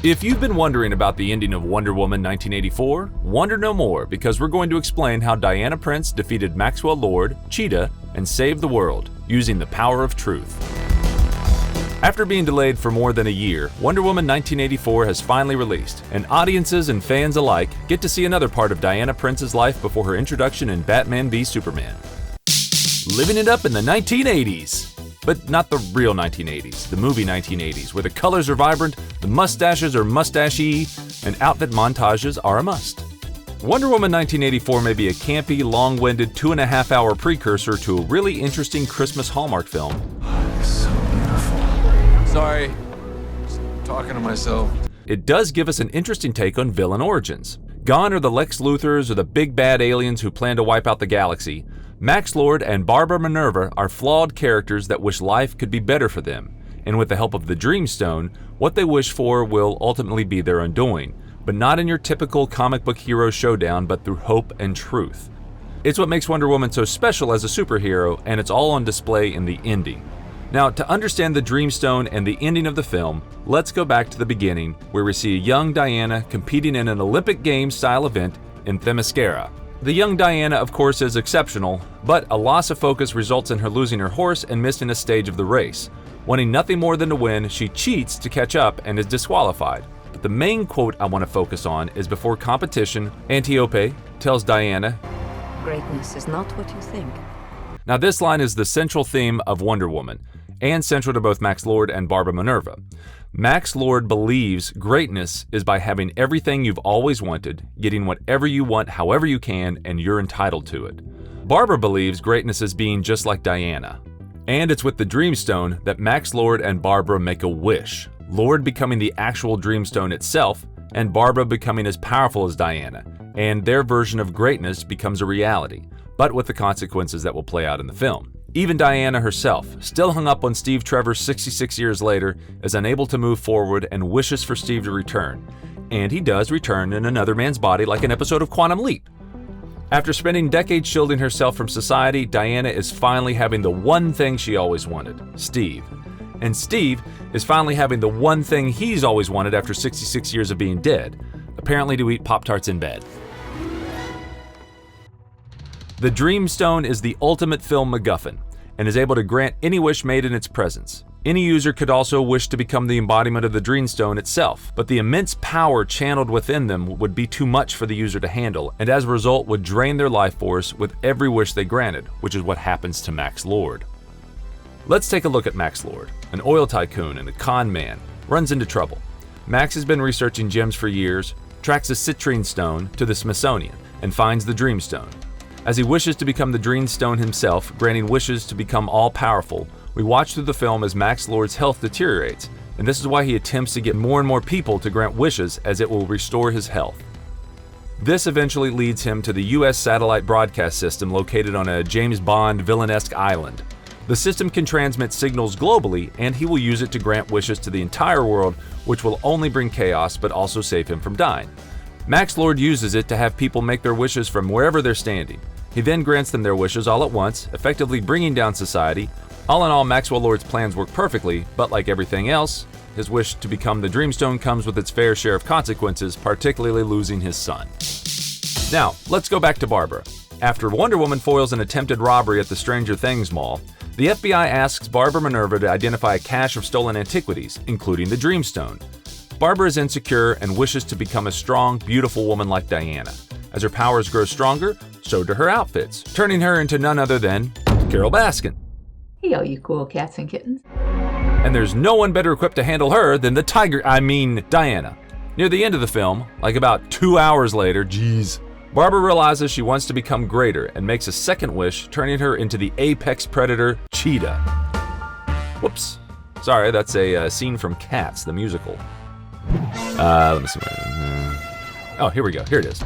If you've been wondering about the ending of Wonder Woman 1984, wonder no more, because we're going to explain how Diana Prince defeated Maxwell Lord, Cheetah, and saved the world using the power of truth. After being delayed for more than a year, Wonder Woman 1984 has finally released, and audiences and fans alike get to see another part of Diana Prince's life before her introduction in Batman v Superman. Living it up in the 1980s. But not the real 1980s, the movie 1980s, where the colors are vibrant, the mustaches are mustache-y, and outfit montages are a must. Wonder Woman 1984 may be a campy, long-winded 2.5-hour precursor to a really interesting Christmas Hallmark film. It's so beautiful. Sorry, just talking to myself. It does give us an interesting take on villain origins. Gone are the Lex Luthors or the big bad aliens who plan to wipe out the galaxy. Max Lord and Barbara Minerva are flawed characters that wish life could be better for them, and with the help of the Dreamstone, what they wish for will ultimately be their undoing, but not in your typical comic book hero showdown, but through hope and truth. It's what makes Wonder Woman so special as a superhero, and it's all on display in the ending. Now, to understand the Dreamstone and the ending of the film, let's go back to the beginning, where we see a young Diana competing in an Olympic Games style event in Themyscira. The young Diana, of course, is exceptional, but a loss of focus results in her losing her horse and missing a stage of the race. Wanting nothing more than to win, she cheats to catch up and is disqualified. But the main quote I want to focus on is before competition, Antiope tells Diana, "Greatness is not what you think." Now this line is the central theme of Wonder Woman, and central to both Max Lord and Barbara Minerva. Max Lord believes greatness is by having everything you've always wanted, getting whatever you want however you can, and you're entitled to it. Barbara believes greatness is being just like Diana. And it's with the Dreamstone that Max Lord and Barbara make a wish, Lord becoming the actual Dreamstone itself, and Barbara becoming as powerful as Diana, and their version of greatness becomes a reality, but with the consequences that will play out in the film. Even Diana herself, still hung up on Steve Trevor 66 years later, is unable to move forward and wishes for Steve to return. And he does return in another man's body like an episode of Quantum Leap. After spending decades shielding herself from society, Diana is finally having the one thing she always wanted, Steve. And Steve is finally having the one thing he's always wanted after 66 years of being dead, apparently to eat Pop Tarts in bed. The Dreamstone is the ultimate film MacGuffin, and is able to grant any wish made in its presence. Any user could also wish to become the embodiment of the Dreamstone itself, but the immense power channeled within them would be too much for the user to handle, and as a result would drain their life force with every wish they granted, which is what happens to Max Lord. Let's take a look at Max Lord. An oil tycoon and a con man, runs into trouble. Max has been researching gems for years, tracks a citrine stone to the Smithsonian, and finds the Dreamstone. As he wishes to become the Dreamstone himself, granting wishes to become all-powerful, we watch through the film as Max Lord's health deteriorates, and this is why he attempts to get more and more people to grant wishes as it will restore his health. This eventually leads him to the US satellite broadcast system located on a James Bond villainesque island. The system can transmit signals globally, and he will use it to grant wishes to the entire world, which will only bring chaos but also save him from dying. Max Lord uses it to have people make their wishes from wherever they're standing. He then grants them their wishes all at once, effectively bringing down society. All in all, Maxwell Lord's plans work perfectly, but like everything else, his wish to become the Dreamstone comes with its fair share of consequences, particularly losing his son. Now, let's go back to Barbara. After Wonder Woman foils an attempted robbery at the Stranger Things mall, the FBI asks Barbara Minerva to identify a cache of stolen antiquities, including the Dreamstone. Barbara is insecure and wishes to become a strong, beautiful woman like Diana. As her powers grow stronger, so do her outfits, turning her into none other than Carol Baskin. Hey, all you cool cats and kittens. And there's no one better equipped to handle her than Diana. Near the end of the film, like about 2 hours later, Barbara realizes she wants to become greater and makes a second wish, turning her into the apex predator, Cheetah. Whoops. Sorry, that's a scene from Cats, the musical. Let me see. Oh, here we go. Here it is.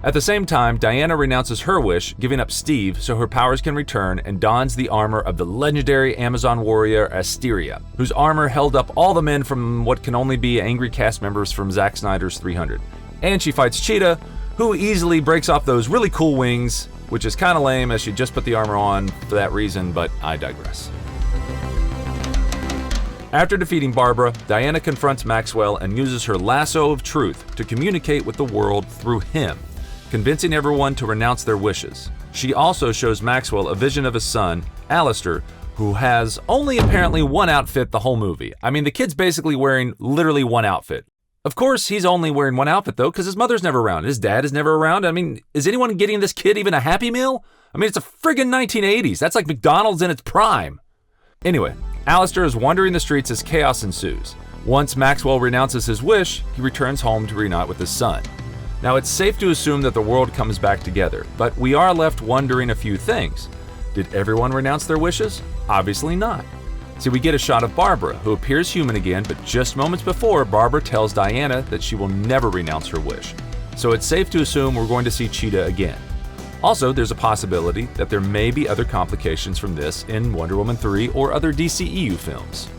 At the same time, Diana renounces her wish, giving up Steve so her powers can return, and dons the armor of the legendary Amazon warrior Asteria, whose armor held up all the men from what can only be angry cast members from Zack Snyder's 300. And she fights Cheetah, who easily breaks off those really cool wings, which is kinda lame as she just put the armor on for that reason, but I digress. After defeating Barbara, Diana confronts Maxwell and uses her lasso of truth to communicate with the world through him, convincing everyone to renounce their wishes. She also shows Maxwell a vision of his son, Alistair, who has only apparently one outfit the whole movie. I mean, the kid's basically wearing literally one outfit. Of course, he's only wearing one outfit though, because his mother's never around. His dad is never around. I mean, is anyone getting this kid even a Happy Meal? I mean, it's a friggin' 1980s. That's like McDonald's in its prime. Anyway, Alistair is wandering the streets as chaos ensues. Once Maxwell renounces his wish, he returns home to reunite with his son. Now, it's safe to assume that the world comes back together, but we are left wondering a few things. Did everyone renounce their wishes? Obviously not. See, we get a shot of Barbara, who appears human again, but just moments before, Barbara tells Diana that she will never renounce her wish. So it's safe to assume we're going to see Cheetah again. Also, there's a possibility that there may be other complications from this in Wonder Woman 3 or other DCEU films.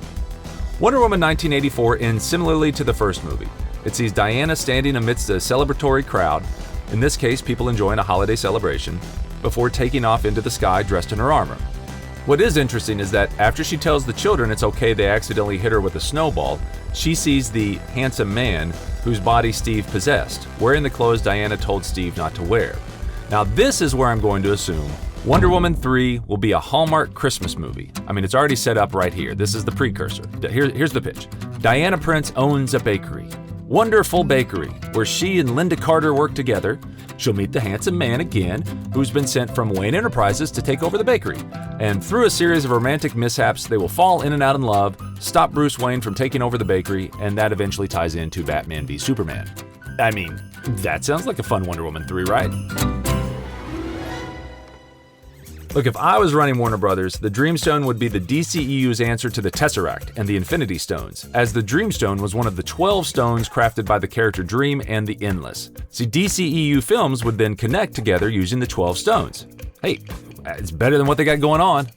Wonder Woman 1984 ends similarly to the first movie. It sees Diana standing amidst a celebratory crowd, in this case people enjoying a holiday celebration, before taking off into the sky dressed in her armor. What is interesting is that after she tells the children it's okay they accidentally hit her with a snowball, she sees the handsome man whose body Steve possessed, wearing the clothes Diana told Steve not to wear. Now this is where I'm going to assume Wonder Woman 3 will be a Hallmark Christmas movie. I mean, it's already set up right here. This is the precursor. Here's the pitch. Diana Prince owns a bakery. Wonderful Bakery, where she and Linda Carter work together. She'll meet the handsome man again, who's been sent from Wayne Enterprises to take over the bakery. And through a series of romantic mishaps, they will fall in and out in love, stop Bruce Wayne from taking over the bakery, and that eventually ties into Batman v Superman. I mean, that sounds like a fun Wonder Woman 3, right? Look, if I was running Warner Brothers, the Dreamstone would be the DCEU's answer to the Tesseract and the Infinity Stones, as the Dreamstone was one of the 12 stones crafted by the character Dream and the Endless. See, DCEU films would then connect together using the 12 stones. Hey, it's better than what they got going on.